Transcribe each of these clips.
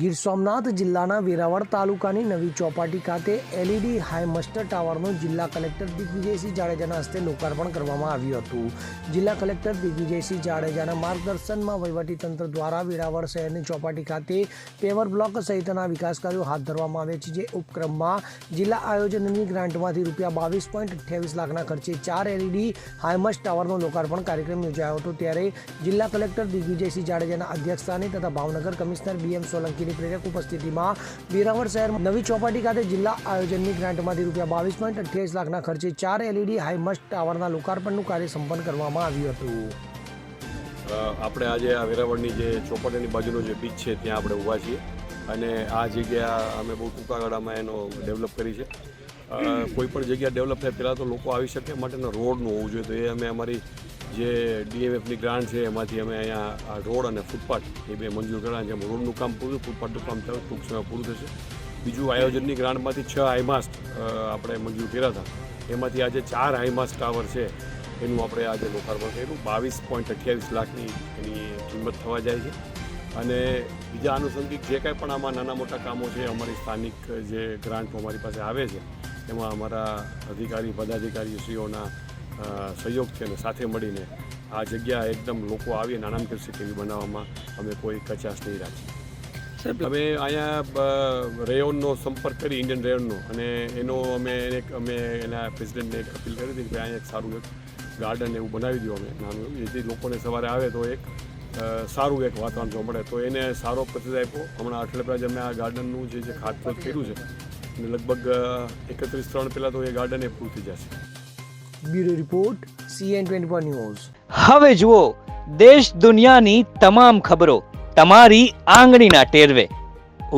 ગીર સોમનાથ જિલ્લાના વેરાવળ તાલુકાની નવી ચોપાટી ખાતે એલઈડી હાઈ મસ્ટર ટાવરનું જિલ્લા કલેક્ટર દિગ્વિજયસિંહ જાડેજાના હસ્તે લોકાર્પણ કરવામાં આવ્યું હતું। જિલ્લા કલેક્ટર દિગ્વિજયસિંહ જાડેજાના માર્ગદર્શનમાં વહીવટીતંત્ર દ્વારા વેરાવળ શહેરની ચોપાટી ખાતે પેવર બ્લોક સહિતના વિકાસ કાર્યો હાથ ધરવામાં આવે છે। જે ઉપક્રમમાં જિલ્લા આયોજનની ગ્રાન્ટમાંથી ₹22.28 લાખના ખર્ચે 4 એલઈડી હાઈમસ્ટ ટાવરનો લોકાર્પણ કાર્યક્રમ યોજાયો હતો। ત્યારે જિલ્લા કલેક્ટર દિગ્વિજયસિંહ જાડેજાના અધ્યક્ષસ્થાને તથા ભાવનગર કમિશનર BM સોલંકીની પ્રેરક ઉપસ્થિતિમાં વેરાવળ શહેર નવી ચોપાટી ખાતે જિલ્લા આયોજનની ગ્રાન્ટમાંથી ₹22.28 લાખના ખર્ચે 4 એલઈડી હાઈમસ્ટ ટાવરના લોકાર્પણનું કાર્ય સંપન્ન કરવામાં આવ્યું હતું। આપણે આજે આ વેરાવળની જે ચોપાટીની બાજુનો જે બીચ છે ત્યાં આપણે ઊભા છીએ અને આ જગ્યા અમે બહુ ટૂંકા ગાળામાં એનો ડેવલપ કરી છે। કોઈ પણ જગ્યા ડેવલપ થાય પહેલાં તો લોકો આવી શકે માટેનો રોડનું હોવું જોઈએ, તો એ અમે અમારી જે DMFની ગ્રાન્ટ છે એમાંથી અમે અહીંયા રોડ અને ફૂટપાથ એ બે મંજૂર કર્યા છે। રોડનું કામ પૂરું, ફૂટપાથનું કામ ટૂંક સમયમાં પૂરું થશે। બીજું આયોજનની ગ્રાન્ટમાંથી 6 હાઈમાસ્ટ આપણે મંજૂર કર્યા હતા, એમાંથી આજે 4 હાઈમાસ્ટ ટાવર છે એનું આપણે આજે લોકાર્પણ કર્યું। 22.28 લાખની એની કિંમત થવા જાય છે અને બીજા આનુષંગિક જે કાંઈ પણ આમાં નાના મોટા કામો છે અમારી સ્થાનિક જે ગ્રાન્ટો અમારી પાસે આવે છે એમાં અમારા અધિકારી પદાધિકારીશ્રીઓના સહયોગથી અને સાથે મળીને આ જગ્યા એકદમ લોકો આવી અને આરામ કરી શકે એવી બનાવવામાં અમે કોઈ કચાશ નહીં રાખી। અમે અહીંયા રેયોનનો સંપર્ક કરી, ઇન્ડિયન રેયોનનો, અને એનો અમે એના પ્રેસિડેન્ટને એક અપીલ કરી હતી કે અહીંયા એક સારું એક ગાર્ડન એવું બનાવી દો અમે નાનું એવું, જેથી લોકોને સવારે આવે તો એક સારું એક વાતાવરણ જોવા મળે, તો એને સારો પ્રતિસાદ આપ્યો। હમણાં અઠવાડિયા પહેલાં જ અમે આ ગાર્ડનનું જે ખાતમુહૂર્ત કર્યું છે અને લગભગ 31-3 પહેલાં તો એ ગાર્ડન એ પૂરું થઈ જશે। Bureau report CN24 news. હવે જુઓ દેશ દુનિયાની તમામ ખબરો તમારી આંગળીના ટેરવે।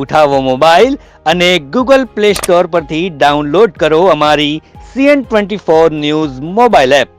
ઉઠાવો મોબાઈલ અને Google Play Store પરથી ડાઉનલોડ કરો અમારી CN24 ન્યૂઝ મોબાઈલ એપ।